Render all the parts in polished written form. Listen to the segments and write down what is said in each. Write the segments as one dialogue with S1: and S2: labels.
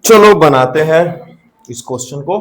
S1: चलो बनाते हैं इस क्वेश्चन को।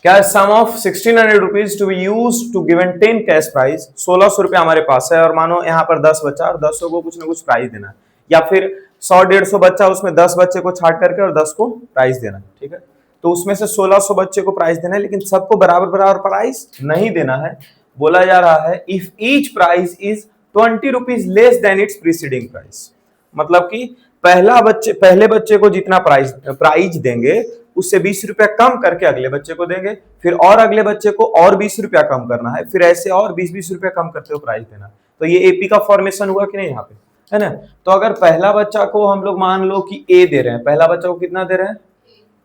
S1: क्या sum of 1600 rupees to be use to given 10 cash prize. 1600 रुपया हमारे पास है और मानो यहाँ पर 10 बच्चा और 10 को कुछ ना कुछ प्राइज देना है, या फिर 100-150 बच्चा उसमें 10 बच्चे को छाट करके और 10 को प्राइज देना है। ठीक है, तो उसमें से 1600 बच्चे को प्राइज देना है, लेकिन सबको बराबर बराबर प्राइज नहीं देना है। बोला जा रहा है if each prize is 20 rupees less than its preceding price. मतलब कि पहले बच्चे को जितना प्राइज देंगे उससे 20 रुपया कम करके अगले बच्चे को देंगे, फिर और अगले बच्चे को और 20 रुपया कम करना है, फिर ऐसे और 20-20 रुपया कम करते हुए प्राइज देना। तो ये एपी का फॉर्मेशन हुआ कि नहीं यहाँ पे, है ना। तो अगर पहला बच्चा को हम लोग मान लो कि ए दे रहे हैं, पहला बच्चा को कितना दे रहे हैं,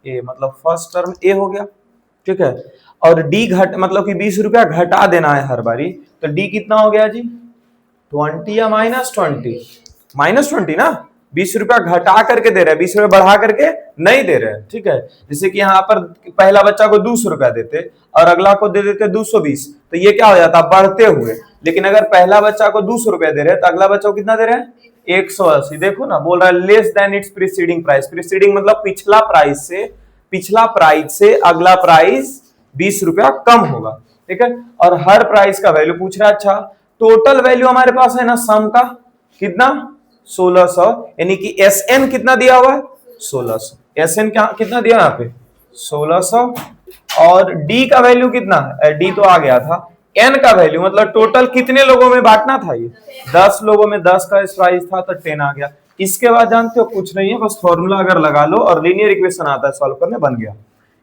S1: ए, मतलब फर्स्ट टर्म ए हो गया। ठीक है, और डी मतलब कि 20 रुपया घटा देना है हर बारी, तो डी कितना हो गया जी, 20 या -20, -20 ना। 20 रुपया घटा करके दे रहे हैं, 20 रुपया बढ़ा करके नहीं दे रहे हैं। ठीक है, जैसे कि यहाँ पर पहला बच्चा को 200 रुपया देते और अगला को दे देते 220, तो ये क्या हो जाता बढ़ते हुए। लेकिन अगर पहला बच्चा को 200 रुपया दे रहे हैं तो अगला बच्चा को कितना दे रहे हैं, 180। देखो ना, बोल रहा है less than its preceding price. Preceding मतलब पिछला प्राइस से अगला प्राइस 20 रुपया कम होगा। ठीक है, और हर प्राइस का वैल्यू पूछ रहा है। अच्छा, टोटल वैल्यू हमारे पास है ना सम का, कितना 1600, यानी कि एसएन कितना दिया हुआ है 1600। एसएन कितना दिया यहाँ पे 1600, और डी का वैल्यू कितना है, डी तो आ गया था। एन का वैल्यू मतलब टोटल कितने लोगों में बांटना था, ये 10 लोगों में 10 का प्राइस था तो 10 आ गया। इसके बाद जानते हो कुछ नहीं है, बस फॉर्मूला अगर लगा लो और लीनियर इक्वेशन आता है सॉल्व करने, बन गया।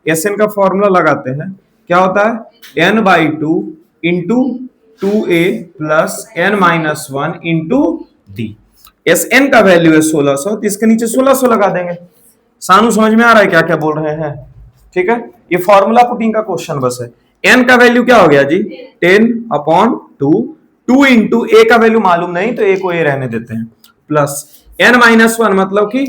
S1: एसएन का फॉर्मूला लगाते हैं, क्या होता है n/2 into 2a plus n-1 into D. Sn का वैल्यू है 1600, तो इसके नीचे 1600 लगा देंगे। सानू समझ में आ रहा है क्या क्या बोल रहे हैं। ठीक है, ये फॉर्मूला पुटिंग का क्वेश्चन बस है। n का वैल्यू क्या हो गया जी 10/2, 2 इंटू ए का वैल्यू मालूम नहीं तो ए को ए रहने देते हैं, प्लस n-1 मतलब कि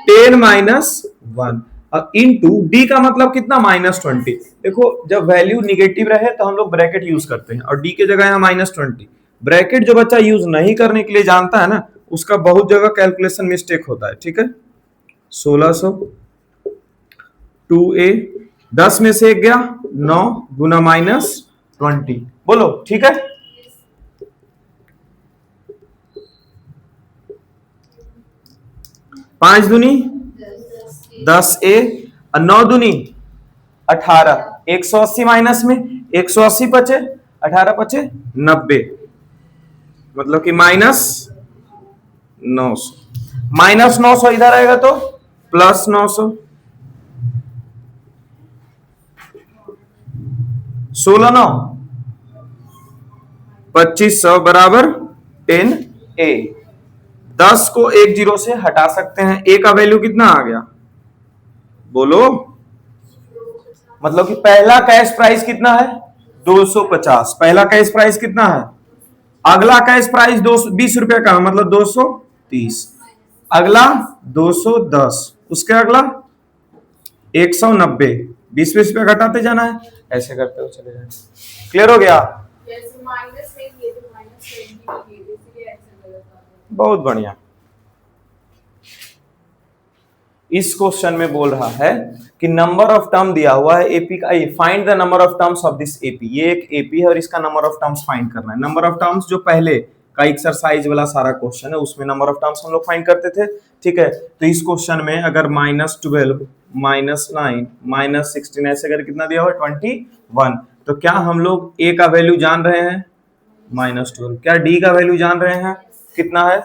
S1: 10-1, और इंटू डी का मतलब कितना -20। देखो जब वैल्यू निगेटिव रहे तो हम लोग ब्रैकेट यूज करते हैं, और डी के जगह यहाँ -20। ब्रैकेट जो बच्चा यूज नहीं करने के लिए जानता है ना, उसका बहुत जगह कैलकुलेशन मिस्टेक होता है। ठीक है, 1600 2a, 10 में से 1 गया 9 गुना -20, बोलो ठीक है। पांच दूनी 10a और 9 दूनी 18, 180 माइनस में 180 बचे, 18 बचे 90, मतलब कि -900। -900 इधर आएगा तो +900, 16 2500 बराबर 10a। 10 को 1 0 से हटा सकते हैं, a का वैल्यू कितना आ गया बोलो, मतलब कि पहला कैश प्राइस कितना है 250। पहला कैश प्राइस कितना है, अगला कैश प्राइस 20 रुपया का मतलब 230, अगला 210, उसके अगला 190, 20-20 रुपया घटाते जाना है, ऐसे करते हुए चले जाना। क्लियर हो गया, बहुत बढ़िया। इस क्वेश्चन में बोल रहा है कि नंबर ऑफ टर्म दिया हुआ है एपी का, find the number of terms of this AP. ये एक एपी है और इसका नंबर ऑफ टर्म्स फाइंड करना है। नंबर ऑफ टर्म्स जो पहले का एक्सरसाइज वाला सारा क्वेश्चन है उसमें नंबर ऑफ टर्म्स हम लोग फाइंड करते थे। ठीक है, तो इस क्वेश्चन में अगर -12 -9 -16 ऐसे करके कितना दिया हुआ 21, तो क्या हम लोग ए का वैल्यू जान रहे हैं -12, क्या डी का वैल्यू जान रहे हैं कितना है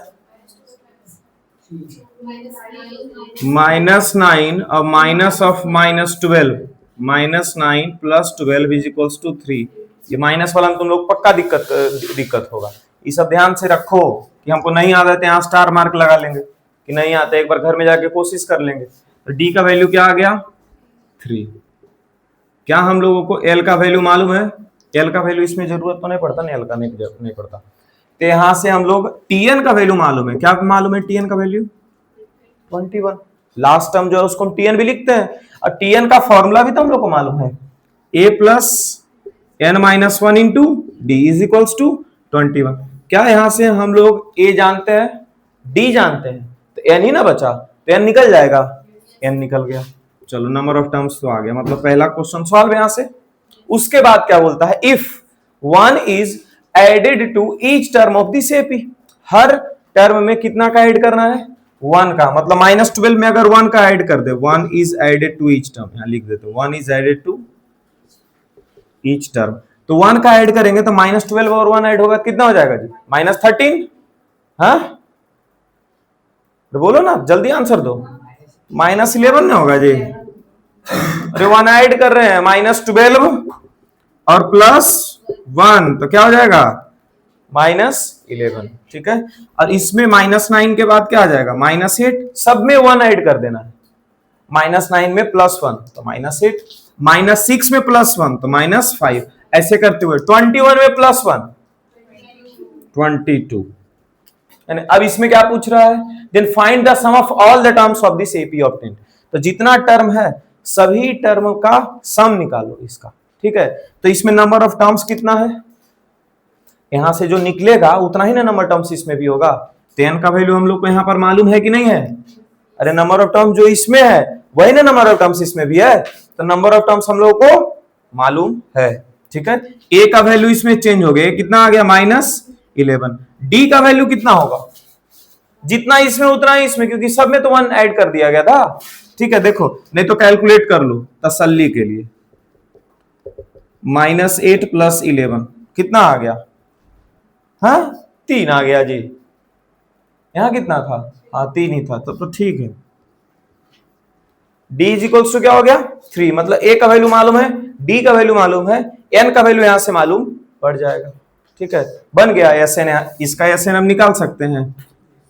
S1: -9 और माइनस ऑफ -12, -9 + 12 = 3। ये माइनस वाला तुम लोग पक्का दिक्कत होगा, ये सब ध्यान से रखो कि हमको नहीं आता है यहाँ स्टार मार्क लगा लेंगे, कि नहीं आता एक बार घर में जाके कोशिश कर लेंगे। तो डी का वैल्यू क्या आ गया 3। क्या हम लोगों को एल का वैल्यू मालूम है, एल का वैल्यू इसमें जरूरत तो नहीं पड़ता, नहीं एल का नहीं पड़ता, तो यहाँ से हम लोग टीएन का वैल्यू मालूम है। क्या मालूम है टीएन का वैल्यू 21। लास्ट टर्म जो है उसको हम टीएन भी लिखते हैं, और टीएन का फॉर्मूला भी तो हम लोग को मालूम है, a + n-1 इंटू डी = 21। क्या यहां से हम लोग a जानते हैं, d जानते हैं, तो n ही ना बचा, तो n निकल जाएगा, n निकल गया। चलो नंबर ऑफ टर्म्स तो आ गया, मतलब पहला क्वेश्चन सॉल्व यहां से। उसके बाद क्या बोलता है, if 1 is added to each term of this AP, हर टर्म में कितना का ऐड करना है, 1 का, मतलब -12 में अगर 1 का ऐड कर दे, 1 is added to each term, यहां लिख देते 1 is added to each term, तो 1 का ऐड करेंगे तो -12 और 1 ऐड होगा, कितना हो जाएगा जी, -13। हाँ तो बोलो ना, जल्दी आंसर दो। -11 नहीं होगा जी, अरे 1 ऐड कर रहे हैं, -12 और +1 तो क्या हो जाएगा, -11। ठीक है, और इसमें -9 के बाद क्या आ जाएगा, -8, सब में 1 ऐड कर देना है, -9 में +1 तो -8, -6 में +1 तो -5, ऐसे करते हुए 21 में +1 22। अब इसमें क्या पूछ रहा है, then find the sum of all the terms of this AP obtained, तो जितना टर्म है सभी टर्म का सम निकालो इसका। ठीक है, तो इसमें नंबर ऑफ टर्म्स कितना है, यहां से जो निकलेगा उतना ही ना नंबर टर्म्स इसमें भी होगा, तो n का वैल्यू हम लोग को यहां पर मालूम है कि नहीं है, अरे नंबर ऑफ टर्म्स जो इसमें है वही ना नंबर ऑफ टर्म्स इसमें भी है, तो नंबर ऑफ टर्म्स हम लोग को मालूम है। ठीक है, a का वैल्यू इसमें चेंज हो गया, कितना आ गया, -11। d का वैल्यू कितना होगा, जितना इसमें उतना ही इसमें, क्योंकि सब में तो 1 ऐड कर दिया गया था। ठीक है, देखो नहीं तो कैलकुलेट कर लो तसल्ली के लिए, -8 + 11 कितना आ गया, हाँ 3 आ गया जी, यहां कितना था, हाँ 3 ही था, तो ठीक है। d इक्वल्स टू क्या हो गया, 3, मतलब a का वैल्यू मालूम है, d का वैल्यू मालूम है, n का वैल्यू यहां से मालूम पड़ जाएगा। ठीक है, बन गया Sn, इसका Sn हम निकाल सकते हैं,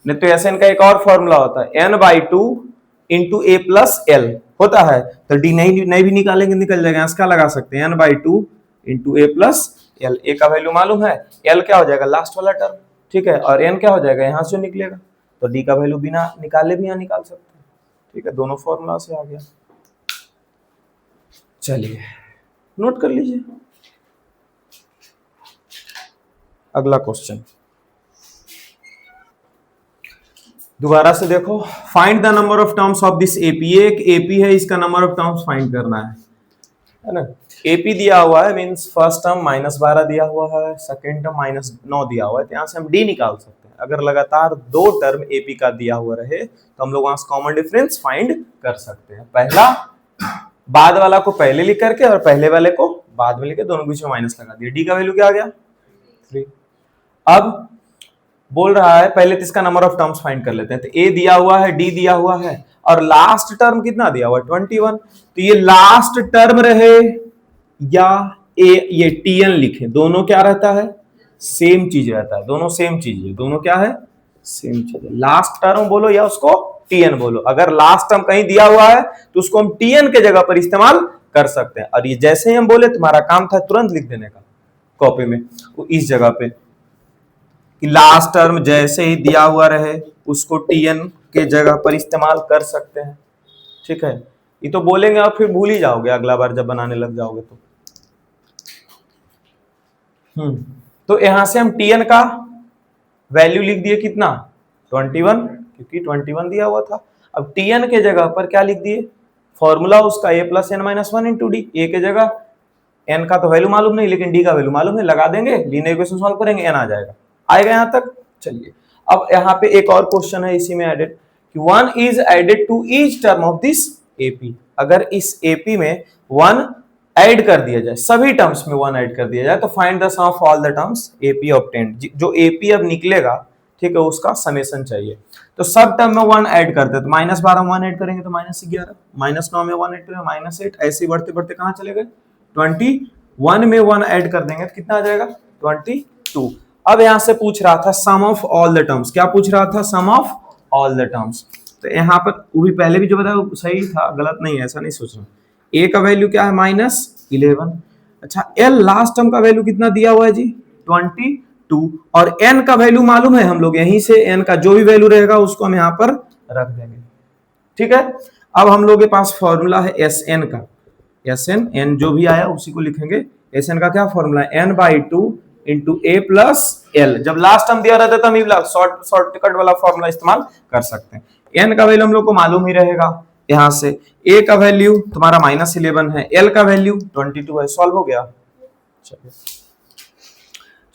S1: नहीं तो Sn का एक और फॉर्मूला होता है n/2 × a + l होता है, तो d नहीं भी निकालेंगे निकल जाएगा, इसका लगा सकते हैं n/2 × a + l, a का वैल्यू मालूम है, l क्या हो जाएगा लास्ट वाला टर्म, ठीक है, और n क्या हो जाएगा यहां से निकलेगा, तो d का वैल्यू बिना निकाले भी यहां निकाल सकते हैं। ठीक है, दोनों फॉर्मूला से आ गया। चलिए नोट कर लीजिए, अगला क्वेश्चन दोबारा से देखो, find the number of terms of this AP, एक एपी है, इसका नंबर ऑफ टर्म्स फाइंड करना है ना। एपी दिया हुआ है, मींस फर्स्ट टर्म -12 दिया हुआ है, सेकंड टर्म -9 दिया हुआ है, तो यहां से हम डी निकाल सकते हैं। अगर लगातार 2 टर्म एपी का दिया हुआ रहे तो हम लोग वहां से कॉमन डिफरेंस फाइंड कर सकते हैं। पहला बाद वाला को पहले लिख करके और पहले वाले को बाद में लिखे, दोनों बीच में माइनस लगा दिया, डी का वैल्यू क्या आ गया, 3। अब बोल रहा है पहले तो इसका नंबर ऑफ टर्म्स फाइंड कर लेते हैं, तो ए दिया हुआ है, डी दिया हुआ है, और लास्ट टर्म कितना दिया हुआ है, 21, तो ये लास्ट टर्म रहे या ये टीएन लिखे, दोनों क्या रहता है, सेम चीज रहता है, दोनों सेम चीज है, दोनों क्या है, सेम चीज है। लास्ट टर्म बोलो या उसको टीएन बोलो, अगर लास्ट टर्म कहीं दिया हुआ है तो उसको हम टीएन के जगह पर इस्तेमाल कर सकते हैं, और ये जैसे ही हम बोले तुम्हारा काम था तुरंत लिख देने का कॉपी में, वो इस जगह पे कि लास्ट टर्म जैसे ही दिया हुआ रहे उसको टीएन के जगह पर इस्तेमाल कर सकते हैं। ठीक है, ये तो बोलेंगे और फिर भूल ही जाओगे अगला बार जब बनाने लग जाओगे तो। तो यहां से हम टीएन का वैल्यू लिख दिए कितना, 21, क्योंकि 21 दिया हुआ था। अब टीएन के जगह पर क्या लिख दिए, फॉर्मूला उसका a + n - 1 × d, a के जगह n का तो वैल्यू मालूम नहीं लेकिन d का वैल्यू मालूम है, लगा देंगे, लीनियर इक्वेशन सॉल्व करेंगे, n आ जाएगा, आएगा यहां तक। चलिए अब यहाँ पे एक और क्वेश्चन है इसी में एडेड, कि 1 is added to each term of this AP, अगर इस एपी में 1 ऐड कर दिया जाए, सभी टर्म्स में 1 ऐड कर दिया जाए, तो find the sum of all the terms AP obtained, जो एपी अब निकलेगा, ठीक है, उसका समेशन चाहिए। तो सब टर्म में 1 ऐड करते हैं, तो -12 में 1 ऐड करेंगे तो -11, -9 में 1 ऐड करेंगे -8, ऐसे बढ़ते बढ़ते कहां चले गए, 21 में 1 ऐड कर देंगे तो कितना आ जाएगा, 22। अब यहां से पूछ रहा था सम ऑफ ऑल द टर्म्स, क्या पूछ रहा था, सम ऑफ ऑल द टर्म्स, तो यहाँ पर वो भी पहले भी जो बताया सही था, गलत नहीं है, ऐसा नहीं सोचना। ए का वैल्यू क्या है, -11, अच्छा एल लास्ट टर्म का वैल्यू कितना दिया हुआ है जी, 22, और एन का वैल्यू मालूम है हम लोग, यहीं से एन का जो भी वैल्यू रहेगा उसको हम यहाँ पर रख देंगे। ठीक है, अब हम लोग के पास फॉर्मूला है एस एन का, एस एन जो भी आया उसी को लिखेंगे। एस एन का क्या फॉर्मूला है, n/2 × a + l, जब लास्ट टर्म दिया रहता है तो हम शॉर्टकट वाला फॉर्मूला इस्तेमाल कर सकते हैं। n का वैल्यू हम लोग को मालूम ही रहेगा, यहां से a का वैल्यू तुम्हारा -11 है, l का वैल्यू 22 है। सॉल्व हो गया।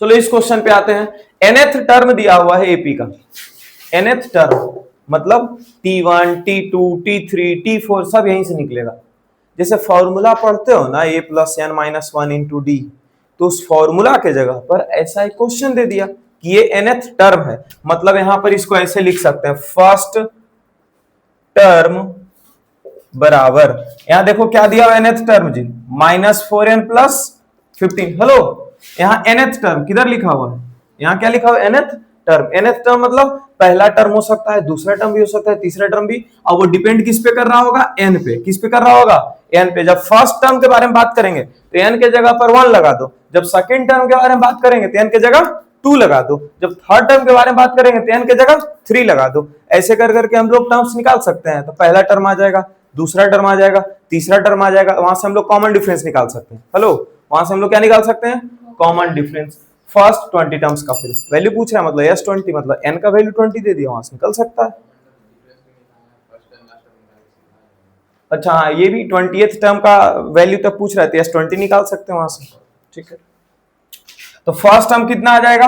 S1: चलो इस क्वेश्चन पे आते हैं। nth टर्म दिया हुआ है एपी का, nth टर्म मतलब T1 T2 T3 T4 सब यहीं से निकलेगा। जैसे फॉर्मूला पढ़ते हो ना a plus n minus 1 into D, तो उस फॉर्मूला के जगह पर ऐसा एक क्वेश्चन दे दिया कि ये nth टर्म है, मतलब यहां पर इसको ऐसे लिख सकते हैं, फर्स्ट टर्म बराबर, यहां देखो क्या दिया हुआ nth टर्म जी, -4n प्लस 15। हेलो, यहां nth टर्म किधर लिखा हुआ है, यहां क्या लिखा हुआ है nth टर्म। nth टर्म मतलब पहला टर्म हो सकता है, दूसरा टर्म भी हो सकता है, तीसरा टर्म भी, और वो डिपेंड किस पे कर रहा होगा, n पे। किस पे कर रहा होगा, n पे। जब फर्स्ट टर्म के बारे में बात करेंगे तो n के जगह पर 1 लगा दो, जब सेकंड टर्म के बारे में बात करेंगे तो n के जगह 2 लगा दो, जब थर्ड टर्म के बारे में बात करेंगे तो n के जगह 3 लगा दो। ऐसे कर करके हम लोग टर्म्स निकाल सकते हैं। तो पहला टर्म आ जाएगा, दूसरा टर्म आ जाएगा, तीसरा टर्म आ जाएगा, वहां से हम लोग कॉमन डिफरेंस निकाल सकते हैं। हेलो, वहां से हम लोग क्या निकाल सकते हैं, कॉमन डिफरेंस। फर्स्ट 20 टर्म्स का फिर वैल्यू पूछ रहा है, मतलब S20 मतलब n का वैल्यू 20 दे दिया, वहां से निकल सकता है। अच्छा हाँ, ये भी 20th टर्म का वैल्यू तक पूछ रहा है, तो S20 निकाल सकते हैं वहां से। ठीक है, तो फर्स्ट टर्म कितना आ जाएगा,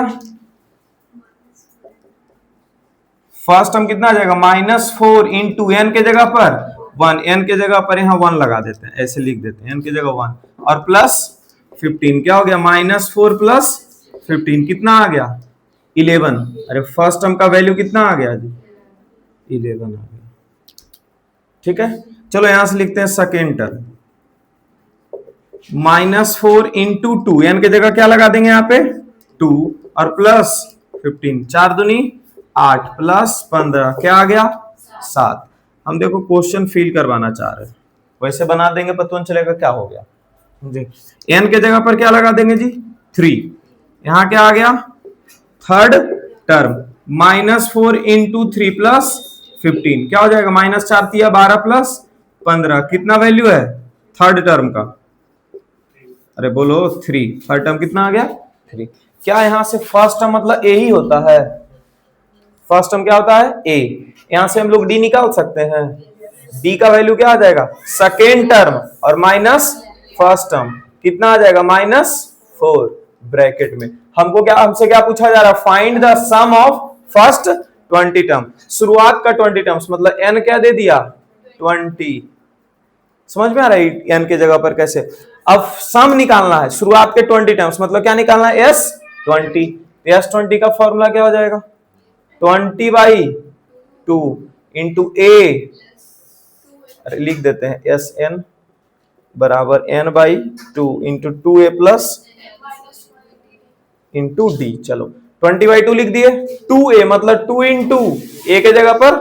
S1: फर्स्ट टर्म कितना आ जाएगा, -4 इंटू एन के जगह पर 1, एन के जगह पर यहाँ 1 लगा देते हैं, ऐसे लिख देते हैं, एन की जगह 1, और प्लस 15, क्या हो गया, -4 प्लस 15 कितना आ गया, 11। अरे फर्स्ट टर्म का वैल्यू कितना आ गया जी, 11 आ गया। ठीक है, चलो यहां से लिखते हैं सेकेंड टर्म, -4 इंटू 2, एन की जगह क्या लगा देंगे यहाँ पे 2, और प्लस 15, 4 दूनी 8 प्लस 15 क्या आ गया 7। हम देखो क्वेश्चन फिल करवाना चाह रहे हैं, वैसे बना देंगे, पता चलेगा क्या हो गया जी। एन के जगह पर क्या लगा देंगे जी 3, यहां क्या आ गया थर्ड टर्म, -4 इंटू 3 प्लस 15 क्या हो जाएगा, -4 तिया 12 प्लस 15 कितना वैल्यू है थर्ड टर्म का, अरे बोलो 3, थर्ड टर्म कितना आ गया 3। क्या यहां से फर्स्ट टर्म मतलब ए ही होता है, फर्स्ट टर्म क्या होता है ए, यहां से हम लोग डी निकाल सकते हैं, डी का वैल्यू क्या आ जाएगा सेकेंड टर्म और माइनस फर्स्ट टर्म कितना आ जाएगा -4 ब्रैकेट में। हमको क्या, हमसे क्या पूछा जा रहा है, find the sum of first 20 term, शुरुआत का 20 टर्म्स, मतलब एन क्या दे दिया 20। समझ में आ रहा है एन के जगह पर कैसे, अब सम निकालना है शुरुआत के 20 टर्म्स, मतलब क्या निकालना है S20। S20 का फॉर्मूला क्या हो जाएगा 20/2 इंटू ए, अरे लिख देते हैं SN बराबर n/2 into 2a plus into D. चलो 20/2 लिख दिए, 2a मतलब 2 इंटू ए के जगह पर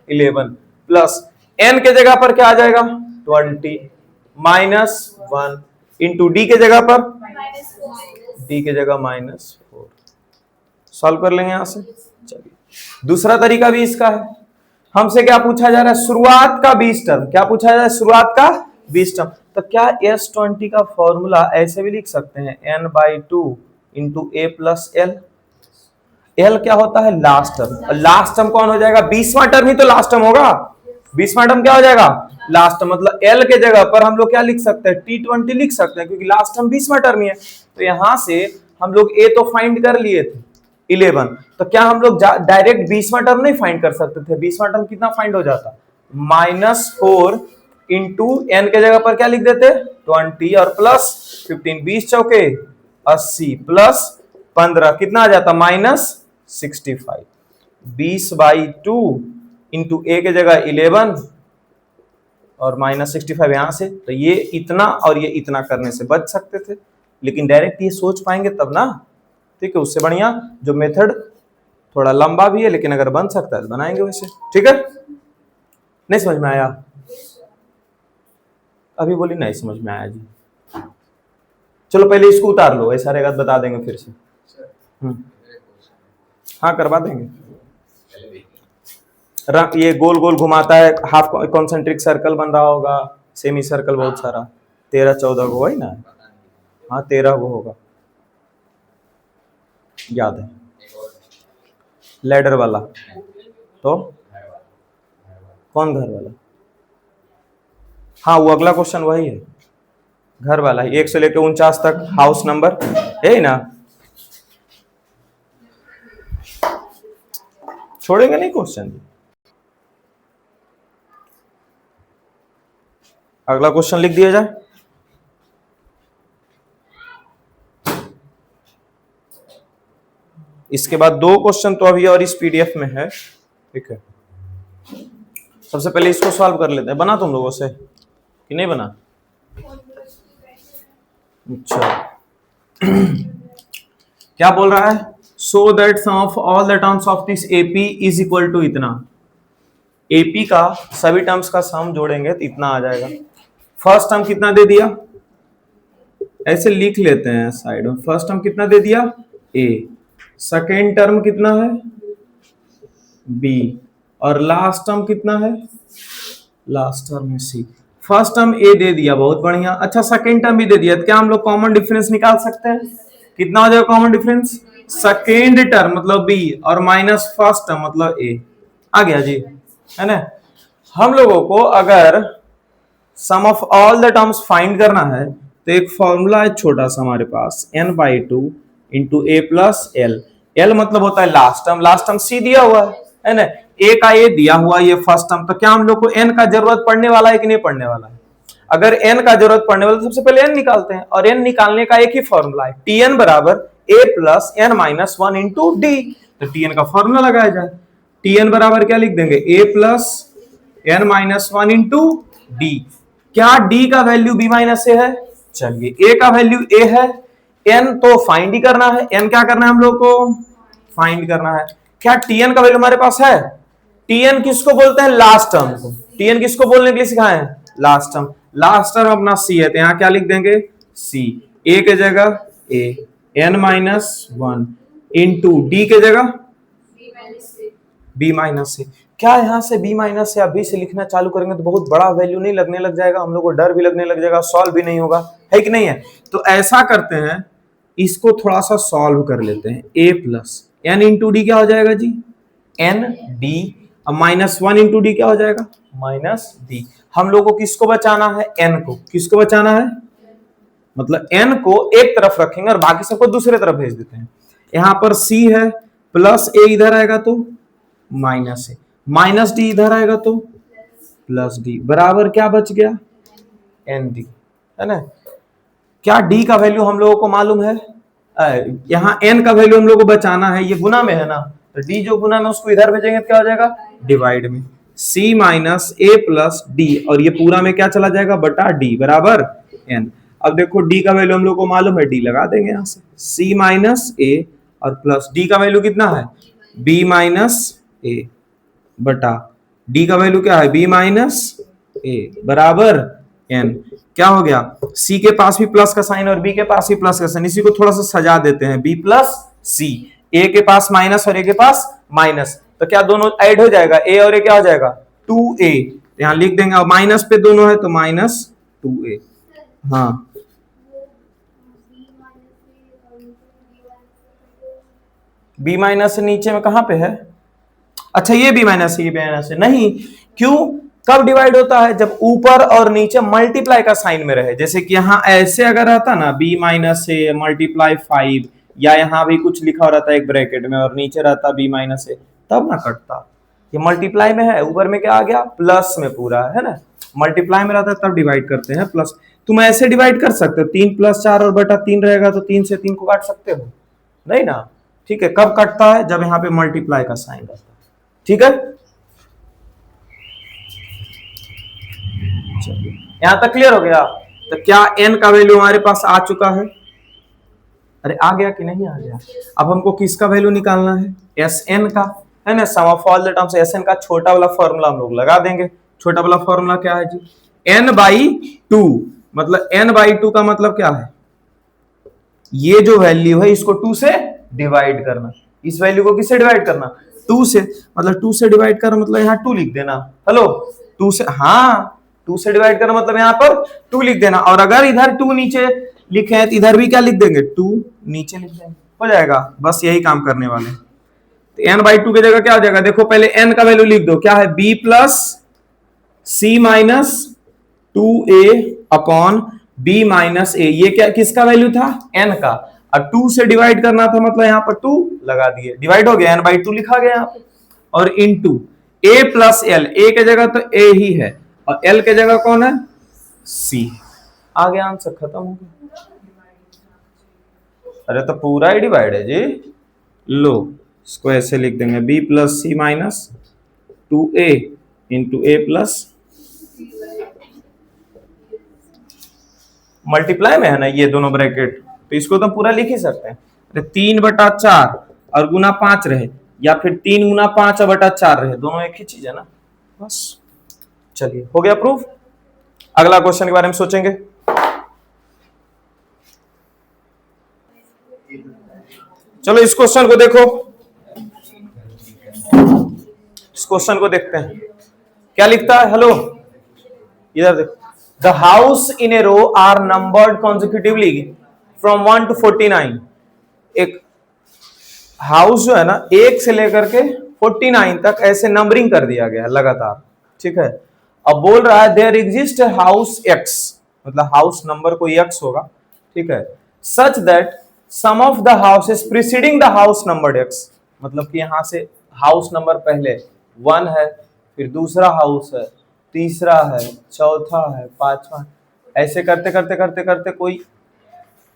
S1: 11 प्लस n के जगह पर क्या आ जाएगा 20 -1 इंटू डी के जगह पर डी के जगह -4। सॉल्व कर लेंगे यहां से। चलिए दूसरा तरीका भी इसका है, हमसे क्या पूछा जा रहा है शुरुआत का 20 टर्म, क्या पूछा जा रहा है शुरुआत का 20 टर्म, तो क्या S20 का फॉर्मूला ऐसे भी लिख सकते हैं n/2 into A plus L. L क्या होता है लास्ट टर्म, और लास्ट टर्म कौन हो जाएगा 20वां टर्म ही तो लास्ट टर्म होगा, 20वां टर्म क्या हो जाएगा लास्ट टर्म, मतलब एल के जगह पर हम लोग क्या लिख सकते हैं T20 लिख सकते हैं, क्योंकि लास्ट टर्म 20वां टर्म ही है। तो यहां से हम लोग ए तो फाइंड कर लिए थे 11, तो क्या हम लोग डायरेक्ट 20वां टर्म नहीं फाइंड कर सकते थे, 20वां टर्म कितना फाइंड हो जाता -4 इंटू एन के जगह पर क्या लिख देते 20 और प्लस 15, 20 चौके 80 प्लस 15 कितना आ जाता -65, 20/2 इंटू ए के जगह 11 और -65 यहां से, तो ये इतना और ये इतना करने से बच सकते थे, लेकिन डायरेक्ट ये सोच पाएंगे तब ना। ठीक है, उससे बढ़िया जो मेथड थोड़ा लंबा भी है, लेकिन अगर बन सकता है तो बनाएंगे वैसे। ठीक है, नहीं समझ में आया, अभी बोली नहीं समझ में आया जी, चलो पहले इसको उतार लो, ऐसा रहेगा तो बता देंगे फिर से। हाँ करवा देंगे, ये गोल गोल घुमाता है, हाफ कॉन्सेंट्रिक सर्कल बन रहा होगा, सेमी सर्कल बहुत सारा, 13-14 को वही ना, हाँ 13 को होगा, याद है लैडर वाला, तो कौन घर वाला हाँ वो अगला क्वेश्चन वही है, घर वाला ही, 1 से लेकर 49 तक हाउस नंबर है ना, छोड़ेंगे नहीं क्वेश्चन। अगला क्वेश्चन लिख दिया जाए। इसके बाद 2 क्वेश्चन तो अभी और इस पीडीएफ में है, ठीक है। सबसे पहले इसको सॉल्व कर लेते हैं। बना तुम लोगों से कि नहीं बना? अच्छा क्या बोल रहा है? So that sum of all the terms of this AP is equal to इतना। एपी का सभी टर्म्स का सम जोड़ेंगे तो इतना आ जाएगा। फर्स्ट टर्म कितना दे दिया, ऐसे लिख लेते हैं साइड में। फर्स्ट टर्म कितना दे दिया? ए। सेकेंड टर्म कितना है? बी। और लास्ट टर्म कितना है? लास्ट टर्म है सी। फर्स्ट टर्म ए दे दिया, बहुत बढ़िया। अच्छा सेकेंड टर्म भी दे दिया, तो क्या हम लोग कॉमन डिफरेंस निकाल सकते हैं? कितना हो जाएगा कॉमन डिफरेंस? सेकेंड टर्म मतलब बी और माइनस फर्स्ट टर्म मतलब ए। आ गया जी, है ना। हम लोगों को अगर sum of all the terms find करना है तो एक फॉर्मूला है छोटा सा हमारे पास, n/2 into A plus L. L मतलब होता है लास्ट टर्म, लास्ट टर्म सी दिया हुआ है ना, ए का ए दिया हुआ ये फर्स्ट टर्म। तो क्या हम लोग को एन का जरूरत पड़ने वाला है कि नहीं पड़ने वाला है? अगर एन का जरूरत पड़ने वाला है तो सबसे पहले एन निकालते हैं, और एन निकालने का एक ही फॉर्मूला है, टी एन बराबर A plus N minus 1 into D. तो टी एन का फॉर्मूला लगाया जाए। टी एन बराबर क्या लिख देंगे? A plus N minus 1 into D. क्या डी का वैल्यू बी माइनस ए है? चलिए ए का वैल्यू ए है, एन तो फाइंड ही करना है। एन क्या करना है हम लोग को? फाइंड करना है। क्या टीएन का वैल्यू हमारे पास है? टीएन किसको बोलते हैं? लास्ट टर्म को। टीएन किसको बोलने के लिए सिखाए हैं? Last term. लास्ट टर्म अपना सी है, तो यहां क्या लिख देंगे? सी। ए के जगह ए, एन माइनस 1 इंटू डी के जगह बी माइनस से। क्या यहां से बी माइनस से या बी से लिखना चालू करेंगे तो बहुत बड़ा वैल्यू नहीं लगने लग जाएगा? हम लोग को डर भी लगने लग जाएगा, सॉल्व भी नहीं होगा, है कि नहीं है? तो ऐसा करते हैं, इसको थोड़ा सा सॉल्व कर लेते हैं। A plus N into D क्या हो जाएगा जी? N D. अब माइनस 1 इंटू डी क्या हो जाएगा? Minus D. हम लोग को किसको बचाना है? एन को। किसको बचाना है? मतलब एन को एक तरफ रखेंगे और बाकी सबको दूसरे तरफ भेज देते हैं। यहां पर सी है, प्लस ए इधर आएगा तो माइनस ए, माइनस डी इधर आएगा तो प्लस डी, बराबर क्या बच गया? एन डी, है ना। क्या डी का वैल्यू हम लोगों को मालूम है? यहाँ एन का वैल्यू हम लोग को बचाना है, ये गुना में है ना, तो डी जो गुना में उसको इधर भेजेंगे तो क्या हो जाएगा? डिवाइड में। सी माइनस ए प्लस डी, और ये पूरा में क्या चला जाएगा? बटा डी बराबर एन। अब देखो डी का वैल्यू हम लोग को मालूम है, डी लगा देंगे यहां से। सी माइनस ए और प्लस डी का वैल्यू कितना है? बी माइनस ए बटा डी का वैल्यू क्या है? बी माइनस ए बराबर एन। क्या हो गया? सी के पास भी प्लस का साइन और बी के पास भी प्लस का साइन, इसी को थोड़ा सा सजा देते हैं, बी प्लस सी। ए के पास माइनस और ए के पास माइनस, तो क्या दोनों ऐड हो जाएगा? ए और ए क्या हो जाएगा? 2a। यहां लिख देंगे, और माइनस पे दोनों है तो माइनस 2a। हाँ बी माइनस से नीचे में कहां पे है? अच्छा ये बी माइनस से, ये बी माइनस से नहीं। क्यों? कब डिवाइड होता है? जब ऊपर और नीचे मल्टीप्लाई का साइन में रहे। जैसे कि यहाँ ऐसे अगर रहता ना, बी माइनस से मल्टीप्लाई 5, या यहाँ भी कुछ लिखा रहता है एक ब्रैकेट में और नीचे रहता बी माइनस से, तब ना कटता। ये मल्टीप्लाई में है, ऊपर में क्या आ गया? प्लस में पूरा, है ना। मल्टीप्लाई में रहता है तब डिवाइड करते हैं प्लस। तुम ऐसे डिवाइड कर सकते हो, 3 + 4 और बटा 3 रहेगा तो 3 से 3 को काट सकते हो, नहीं ना। ठीक है, कब कटता है? जब यहाँ पे मल्टीप्लाई का साइन रहता है। ठीक है, चलिए यहां तक क्लियर हो गया। तो क्या n का वैल्यू हमारे पास आ चुका है? अरे आ गया कि नहीं आ गया? अब हमको किसका वैल्यू निकालना है? Sn का, है ना। Sum of all the terms Sn का छोटा वाला फॉर्मूला हम लोग लगा देंगे। छोटा वाला फॉर्मूला क्या है जी? n/2। मतलब n/2 का मतलब क्या है? ये जो वैल्यू है इसको 2 से डिवाइड करना। इस वैल्यू को किससे डिवाइड करना? 2 से। मतलब 2 से डिवाइड करना मतलब यहाँ 2 लिख देना। हेलो, 2 से, हाँ 2 से डिवाइड करना मतलब यहाँ पर 2 लिख देना। और अगर इधर 2 नीचे लिखे हैं तो इधर भी क्या लिख देंगे? 2 नीचे लिख देंगे, हो जाएगा। बस यही काम करने वाले। तो n/2 की जगह क्या हो जाएगा? देखो पहले n का वैल्यू लिख दो, क्या है? b plus C minus 2a/b-a, ये क्या किसका वैल्यू था, n का, और 2 से डिवाइड करना था, मतलब यहाँ पर 2 लगा दिए, डिवाइड हो गया, n/2 लिखा गया यहाँ पे, और into a plus L, a के जगह तो a ही है और l के जगह कौन है, c। आ गया आंसर, खत्म हो गया। अरे तो पूरा ही डिवाइड है जी, लो इसको ऐसे लिख देंगे, b plus C minus 2a into a plus, multiply में है ना ये दोनों ब्रैकेट, तो इसको तो पूरा लिख ही सकते हैं। अरे 3/4 और गुना 5 रहे, या फिर 3 गुना 5/4 रहे, दोनों एक ही चीज है ना, बस। चलिए हो गया प्रूफ। अगला क्वेश्चन के बारे में सोचेंगे। चलो इस क्वेश्चन को देखो, इस क्वेश्चन को देखते हैं क्या लिखता है। हेलो, इधर देखो, the house in a row are numbered consecutively from 1 to 49। एक हाउस जो है ना, 1 से लेकर के 49 तक ऐसे नंबरिंग कर दिया गया लगातार, ठीक है। अब बोल रहा है देयर एग्जिस्ट हाउस एक्स, मतलब हाउस नंबर कोई एक्स होगा, ठीक है, such that sum of the houses preceding the house number x, मतलब कि यहां से हाउस नंबर पहले 1 है, फिर दूसरा हाउस है, तीसरा है, चौथा है, पांचवा, ऐसे करते करते करते करते कोई,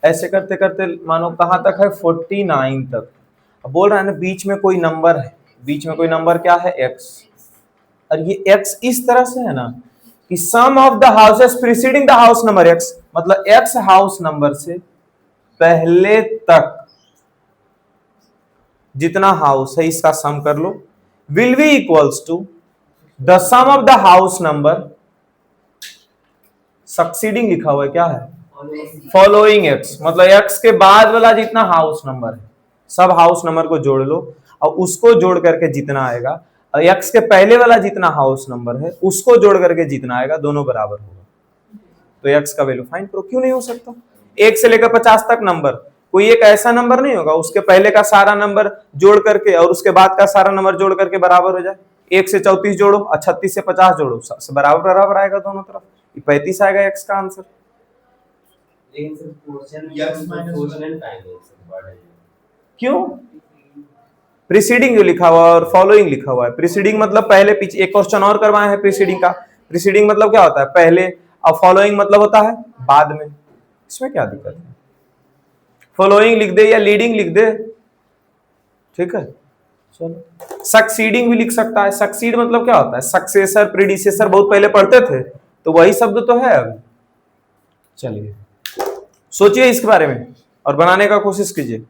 S1: ऐसे करते करते मानो कहां तक है, 49 तक। अब बोल रहा है ना बीच में कोई नंबर है, बीच में कोई नंबर क्या है, एक्स, और ये एक्स इस तरह से है ना कि sum of the houses preceding the house number x, मतलब एक्स हाउस नंबर से पहले तक जितना हाउस है इसका सम कर लो, will be equals to the sum of the house number succeeding, लिखा हुआ है क्या है, फॉलोइंग एक्स, मतलब एक्स के बाद वाला जितना हाउस नंबर है सब हाउस नंबर को जोड़ लो और उसको जोड़ करके जितना आएगा, और एक्स के पहले वाला जितना हाउस नंबर है उसको जोड़ करके जितना आएगा, दोनों बराबर होगा, तो एक्स का वैल्यू फाइंड करो। क्यों नहीं हो सकता, 1 से लेकर 50 तक नंबर, कोई एक ऐसा नंबर नहीं होगा उसके पहले का सारा नंबर जोड़ करके और उसके बाद का सारा नंबर जोड़ करके बराबर हो जाए। 1 से 34 जोड़ो और 36 से 50 जोड़ो, सबसे बराबर बराबर आएगा दोनों तरफ, 35 आएगा एक्स का आंसर। क्यों, प्रीसीडिंग जो लिखा हुआ है और फॉलोइंग लिखा हुआ है, प्रीसीडिंग मतलब पहले पीछे, एक क्वेश्चन और करवाए हैं प्रीसीडिंग का, प्रीसीडिंग मतलब क्या होता है, पहले, और फॉलोइंग मतलब होता है बाद में, इसमें क्या दिक्कत है, फॉलोइंग लिख दे या लीडिंग लिख दे, ठीक है। चलो सक्सीडिंग भी लिख सकता है, सक्सीड मतलब क्या होता है, सक्सेसर, प्रीडिसेसर, बहुत पहले पढ़ते थे तो वही शब्द तो है अभी। चलिए सोचिए इसके बारे में और बनाने का कोशिश कीजिए।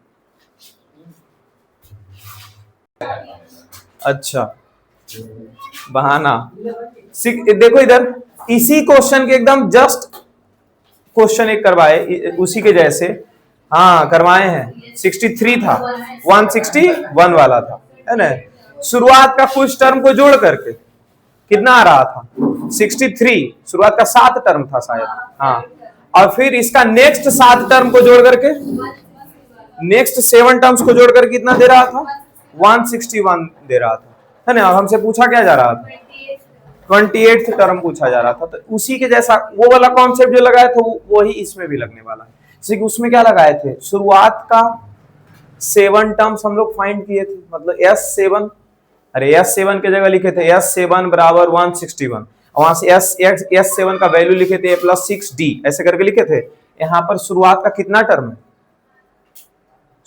S1: अच्छा बहाना, देखो इधर इसी क्वेश्चन के एकदम जस्ट क्वेश्चन एक करवाए उसी के जैसे, हाँ करवाए हैं, 63 था, 161 वाला था, है ना। शुरुआत का कुछ टर्म को जोड़ करके कितना आ रहा था, 63, शुरुआत का 7 टर्म था शायद, हाँ, और फिर इसका नेक्स्ट 7 टर्म को जोड़ करके, नेक्स्ट 7 टर्म्स को जोड़ करके कितना दे रहा था, 161 दे रहा था, है ना। हमसे पूछा क्या जा रहा था, 28th टर्म पूछा जा रहा था, तो उसी के जैसा वो वाला कॉन्सेप्ट जो लगाया था वो ही इसमें भी लगने वाला है। जैसे कि उसमें क्या लगाए थे, शुरुआत का 7 टर्म्स हम लोग फाइंड किए थे, मतलब S7, अरे S7 के जगह लिखे थे S7 बराबर 161, और वहां से S7 का वैल्यू लिखे थे +6D, ऐसे करके लिखे थे। यहाँ पर शुरुआत का कितना टर्म है,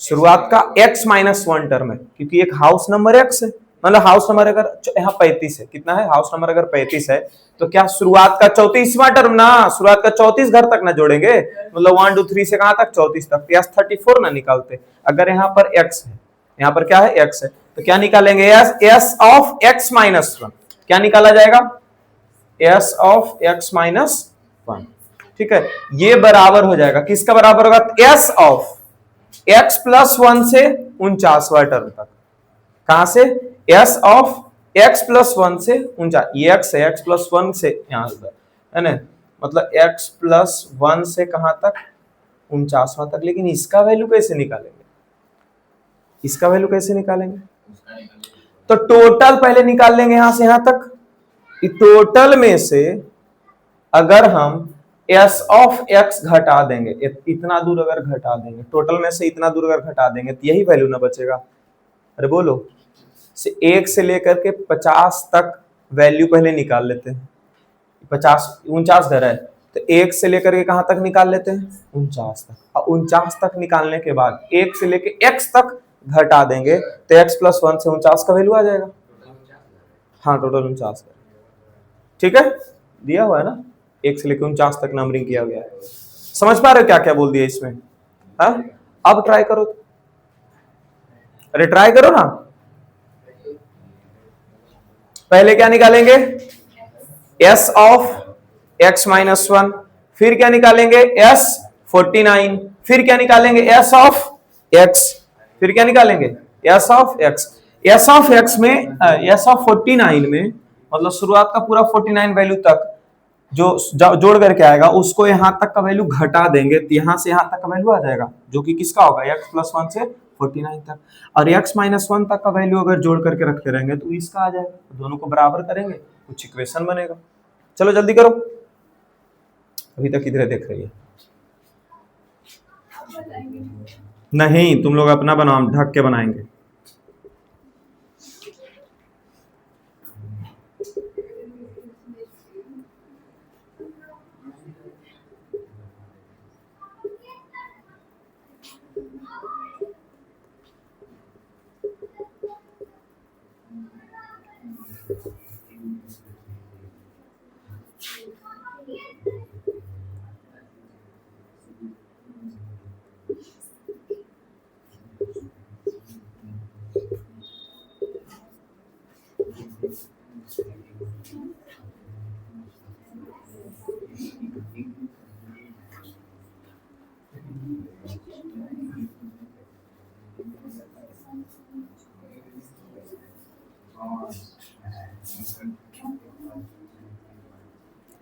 S1: शुरुआत का x-1 टर्म है, क्योंकि एक हाउस नंबर x है, मतलब हाउस नंबर अगर यहाँ 35 है, कितना है हाउस नंबर अगर 35 है, तो क्या शुरुआत का 34वां टर्म ना, शुरुआत का 34 घर तक ना जोड़ेंगे, मतलब 1 2 3 से कहां तक 34 तक, तो S34 ना निकालते। अगर यहाँ पर x है, यहाँ पर क्या है x है, तो क्या निकालेंगे, s ऑफ x-1, क्या निकाला जाएगा, s ऑफ x-1, ठीक है। ये बराबर हो जाएगा, किसका बराबर होगा, s ऑफ x+1 से 49वां टर्म तक, कहां से, s ऑफ x+1 से 49, ये x है, x+1 से यहां तक, है ना, मतलब x+1 से कहां तक, 49वां तक। लेकिन इसका वैल्यू कैसे निकालेंगे, इसका वैल्यू कैसे निकालेंगे, तो टोटल पहले निकाल लेंगे यहां से यहां तक, टोटल में से अगर हम एस ऑफ एक्स घटा देंगे, इतना दूर अगर घटा देंगे, टोटल में से इतना दूर अगर घटा देंगे तो यही वैल्यू ना बचेगा। अरे बोलो, से 1 से लेकर के 50 तक वैल्यू पहले निकाल लेते हैं। 50 49 घर है तो 1 से लेकर के कहां तक निकाल लेते हैं, 49 तक। और 49 तक निकालने के बाद 1 से लेकर x तक घटा देंगे तो x + 1 से 49 का वैल्यू आ जाएगा। हाँ, टोटल 49 का। ठीक है, दिया हुआ है ना, 1 से लेकर 49 तक नंबरिंग किया गया है। समझ पा रहे हो क्या क्या बोल दिया इसमें? हाँ, अब ट्राई करो। अरे ट्राई करो ना। पहले क्या निकालेंगे, s ऑफ x - 1, फिर क्या निकालेंगे s 49, फिर क्या निकालेंगे s ऑफ x, फिर क्या निकालेंगे s of x। s of x में s ऑफ 49 में मतलब शुरुआत का पूरा 49 वैल्यू तक जो जोड़ करके आएगा उसको यहां तक का वैल्यू घटा देंगे तो यहां से यहां तक का वैल्यू आ जाएगा, जो कि किसका होगा, x + 1 से 49 तक। और x - 1 तक का वैल्यू अगर जोड़ करके रखते रहेंगे तो इसका आ जाएगा, दोनों को बराबर करेंगे कुछ इक्वेशन बनेगा। चलो जल्दी करो, अभी तक किधर देख रही है? नहीं, तुम लोग अपना बनाओ, ढक के बनाएंगे।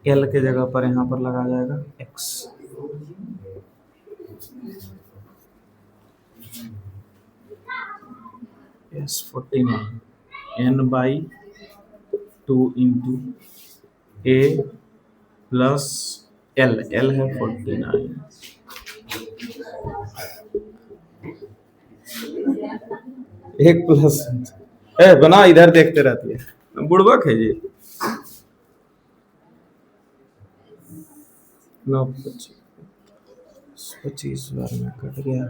S1: एल के जगह पर यहां पर लगा जाएगा x। s 49 n/2 into a plus l, l है 49, एक प्लस बना, इधर देखते रहती है, बुड़बक है जी। 9 25 बार में कट गया,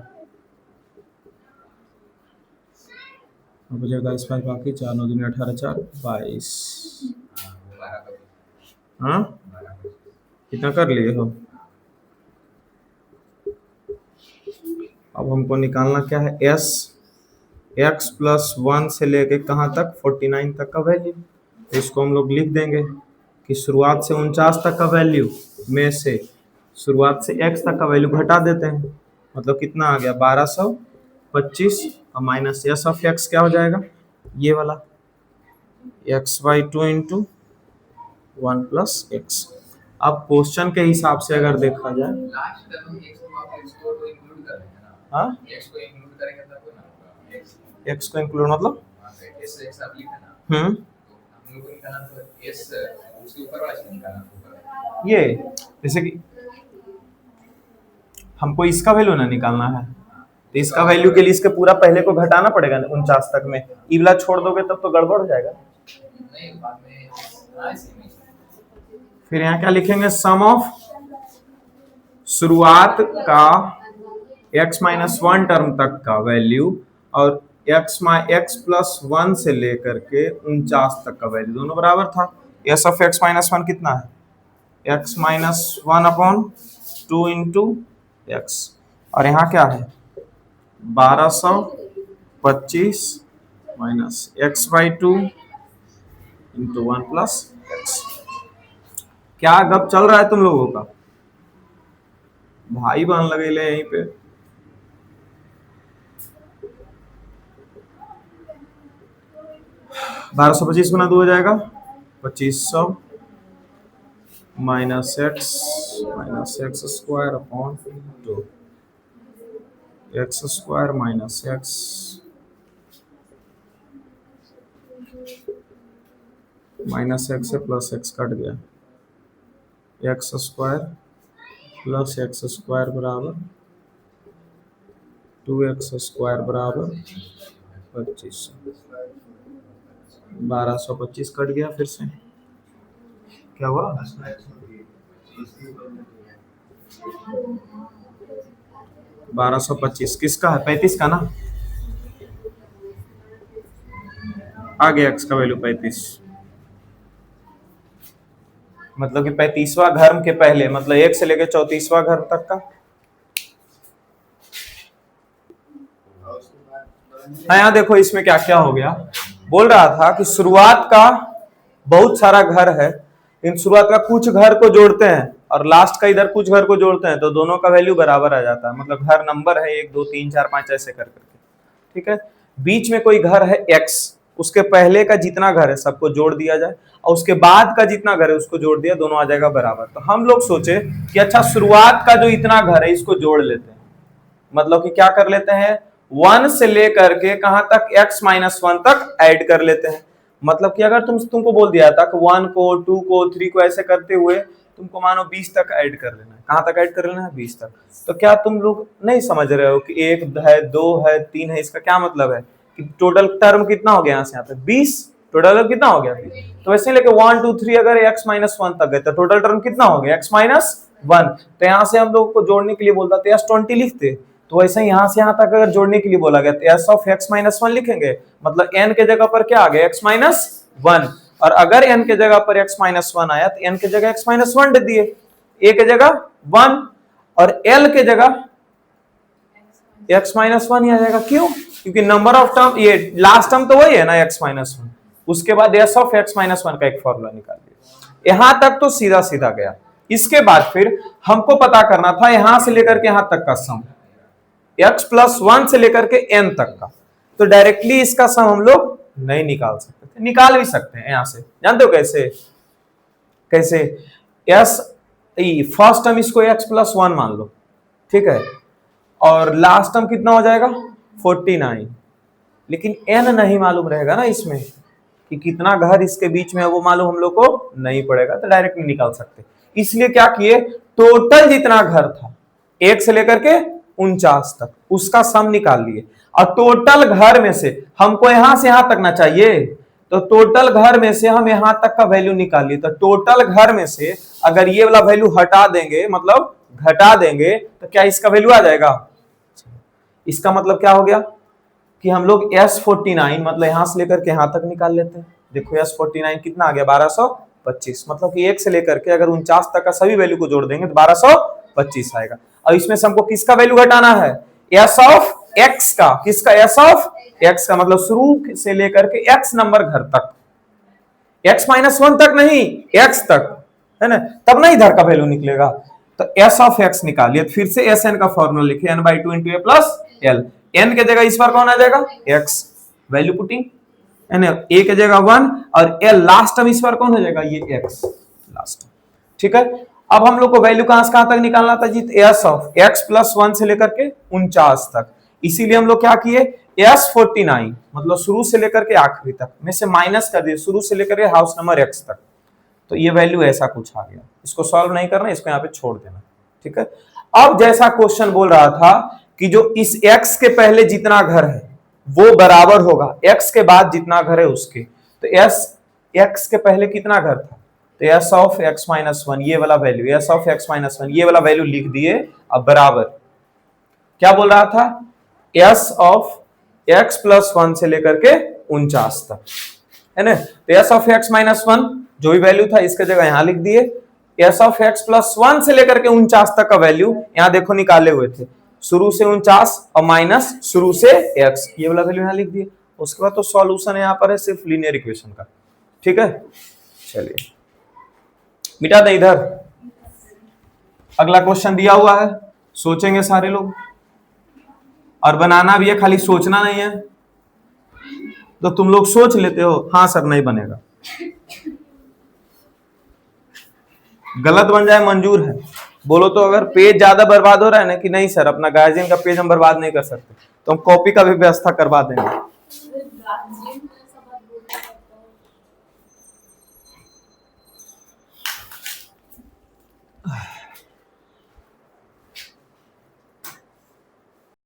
S1: अब बचेगा 22 बाकी, 4 9 दूनी 18 4 22। हाँ, कितना कर लिए हो? अब हमको निकालना क्या है, s x + 1 से लेके कहाँ तक, 49 तक का वैल्यू। तो इसको हम लोग लिख देंगे कि शुरुआत से 49 तक का वैल्यू में से शुरुआत से x तक का वैल्यू घटा देते हैं, मतलब कितना आ गया 1225, और माइनस s ऑफ x क्या हो जाएगा, ये वाला x/2 इंटू 1 + x। अब क्वेश्चन के हिसाब से अगर देखा जाए, हाँ, x को इंक्लूड मतलब ये जैसे कि हमको इसका वैल्यू ना निकालना है तो इसका वैल्यू के लिए इसके पूरा पहले को घटाना पड़ेगा 49 तक में, ई वाला छोड़ दोगे तब तो गड़बड़ हो जाएगा। फिर यहाँ क्या लिखेंगे, सम ऑफ शुरुआत का x - 1 टर्म तक का वैल्यू और x + 1 से लेकर के 49 तक का वैल्यू, दोनों बराबर था। s ऑफ x - 1 कितना है, x - 1/2 इंटू x, और यहाँ क्या है 1225 माइनस x/2 इंटू 1 + x। क्या गप चल रहा है तुम लोगों का, भाई बहन लगे ले यहीं पे। बारह सौ 25 गुना 2 हो जाएगा 2500 minus x square upon 2, x square minus x से प्लस एक्स कट गया, x square plus x square बराबर 2x स्क्वायर बराबर 2500। 1225 कट गया फिर से, क्या हुआ? 1225 किसका है? 35 का ना, आ गया x का वैल्यू 35, मतलब कि 35वां घर्म के पहले, मतलब 1 से लेकर 34वां घर्म तक का। यहाँ देखो इसमें क्या क्या हो गया। बोल रहा था कि शुरुआत का बहुत सारा घर है, इन शुरुआत का कुछ घर को जोड़ते हैं और लास्ट का इधर कुछ घर को जोड़ते हैं तो दोनों का वैल्यू बराबर आ जाता है। मतलब घर नंबर है 1 2 3 4 5 ऐसे कर करके, ठीक है। बीच में कोई घर है x, उसके पहले का जितना घर है सबको जोड़ दिया जाए और उसके बाद का जितना घर है उसको जोड़ दिया, दोनों आ जाएगा बराबर। तो हम लोग सोचे कि अच्छा शुरुआत का जो इतना घर है इसको जोड़ लेते हैं, मतलब कि क्या कर लेते हैं 1 से लेकर के कहां तक x-1 तक ऐड कर लेते हैं। मतलब कि अगर तुमको बोल दिया था कि 1 को 2 को 3 को ऐसे करते हुए तुमको मानो 20 तक ऐड कर लेना है, कहां तक ऐड कर लेना है 20 तक। तो क्या तुम लोग नहीं समझ रहे हो कि 1 है 2 है 3 है, इसका क्या मतलब है कि टोटल टर्म कितना हो गया यहाँ से यहाँ तक 20, टोटल कितना हो गया। तो वैसे लेके 1 2 3 अगर x-1 तक गए तो टोटल टर्म कितना हो गया x-1। तो यहाँ से हम लोग को जोड़ने के लिए बोलता तो s20 लिखते, तो वैसे ही यहाँ से यहाँ तक अगर जोड़ने के लिए बोला गया तो s ऑफ x-1 लिखेंगे, मतलब n के जगह पर क्या आ गया x-1। और अगर n के जगह पर x-1 आया तो n के जगह x-1 दे दिए, a के जगह 1 और l के जगह x-1 ही आ जाएगा। क्यों? क्योंकि नंबर ऑफ टर्म, ये लास्ट टर्म तो वही है ना x-1, उसके बाद s ऑफ x-1 का एक फॉर्मूला निकाल दिया। यहां तक तो सीधा सीधा गया। इसके बाद फिर हमको पता करना था यहां से लेकर के यहां तक का सम, x+1 से लेकर के n तक का। तो डायरेक्टली इसका सम हम लोग नहीं निकाल सकते थे, निकाल भी सकते हैं यहां से, जानते हो कैसे? कैसे? s फर्स्ट टर्म इसको x+1 मान लो, ठीक है, और लास्ट टर्म कितना हो जाएगा 49, लेकिन n नहीं मालूम रहेगा ना इसमें कि कितना घर इसके बीच में है, वो मालूम हम लोग को नहीं पड़ेगा, तो डायरेक्ट नहीं निकाल सकते। इसलिए क्या किए, टोटल जितना घर था 1 से लेकर के 49 तक उसका सम निकाल लिए, और टोटल घर में से हमको यहां से यहां तक ना चाहिए, तो टोटल घर में से हम यहां तक का वैल्यू निकाल लिए। तो टोटल घर में से अगर ये वाला वैल्यू हटा देंगे, मतलब घटा देंगे, तो क्या इसका वैल्यू आ जाएगा। इसका मतलब क्या हो गया कि हम लोग S49 मतलब यहां से लेकर के यहां तक निकाल लेते हैं। देखो S49 कितना आ गया 1225, मतलब कि 1 से लेकर के अगर 49 तक का सभी वैल्यू को जोड़ देंगे तो 1225 आएगा। और इसमें से हमको किसका वैल्यू घटाना है, S ऑफ x का। किसका? S ऑफ x का, मतलब शुरू से लेकर के x नंबर घर तक, x-1 तक नहीं, x तक, है ना, तब ना इधर का वैल्यू निकलेगा। तो s ऑफ x निकालिए, फिर से Sn का फॉर्मूला लिखिए n/2 × a plus l। n के जगह इस बार कौन आ जाएगा x, वैल्यू पुटिंग, है ना, a के जगह 1 और l लास्ट टर्म इस बार कौन हो जाएगा ये x लास्ट, ठीक है। अब हम लोग को वैल्यू कहां से कहां तक निकालना था जी, s ऑफ x+1 से लेकर के 49 तक। इसीलिए हम लोग क्या किए, S49 मतलब शुरू से लेकर के आखिरी तक में से माइनस कर दिए, शुरू से लेकर के हाउस नंबर x तक। तो ये वैल्यू ऐसा कुछ आ गया, इसको सॉल्व नहीं करना, इसको यहाँ पे छोड़ देना, ठीक है। अब जैसा क्वेश्चन बोल रहा था कि जो इस x के पहले जितना घर है वो बराबर होगा x के बाद जितना घर है उसके। तो x के पहले कितना घर था, तो s ऑफ x-1 ये वाला वैल्यू, s ऑफ x-1 ये वाला वैल्यू लिख दिए। अब बराबर क्या बोल रहा था, s ऑफ x+1 से लेकर के 49 तक, है ना। तो s ऑफ x-1 जो भी वैल्यू था इसके जगह यहां लिख दिए, s ऑफ x+1 से लेकर के 49 तक का वैल्यू यहां देखो निकाले हुए थे, शुरू से 49 और माइनस शुरू से x, ये वाला वैल्यू यहां लिख दिए। उसके बाद तो सॉल्यूशन यहां पर है सिर्फ लीनियर इक्वेशन का, ठीक है। चलिए मिटा दे इधर, अगला क्वेश्चन दिया हुआ है, सोचेंगे सारे लोग, और बनाना भी है, खाली सोचना नहीं है। तो तुम लोग सोच लेते हो हाँ सर नहीं बनेगा, गलत बन जाए मंजूर है, बोलो तो अगर पेज ज्यादा बर्बाद हो रहा है ना कि नहीं सर अपना गार्जियन का पेज हम बर्बाद नहीं कर सकते, तो हम कॉपी का भी व्यवस्था करवा देंगे।